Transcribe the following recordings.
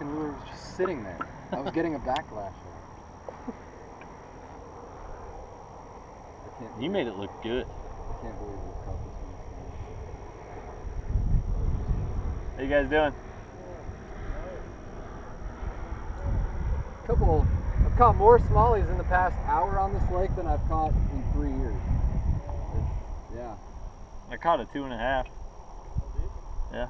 fucking lure was just sitting there. I was getting a backlash. You made it look good. I can't believe we caught this one. How you guys doing? I've caught more smallies in the past hour on this lake than I've caught in 3 years. Yeah. I caught a 2.5. Yeah.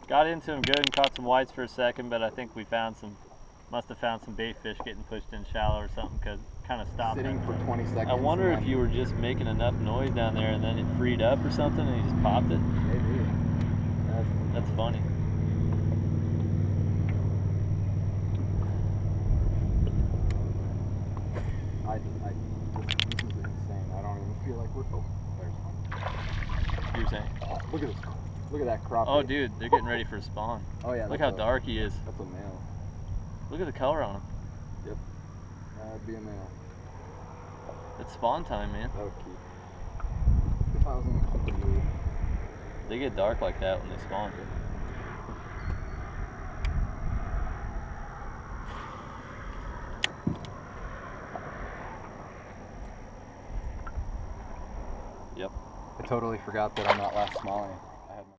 Got into him good and caught some whites for a second, but I think we must have found some bait fish getting pushed in shallow or something, because it kind of stopped. Sitting for 20 seconds. I wonder if you were just making enough noise down there and then it freed up or something and you just popped it. Maybe. That's funny. This is insane. I don't even feel like we're. Oh, there's one. You're saying? Oh, look at this. Look at that crappie. Oh, dude, they're getting ready for a spawn. Oh yeah. Look how dark he is. That's a male. Look at the color on him. Yep. That'd be a male. It's spawn time, man. That would keep. If I was in a keeping mood. They get dark like that when they spawn. Yep. I totally forgot that on that last smallie.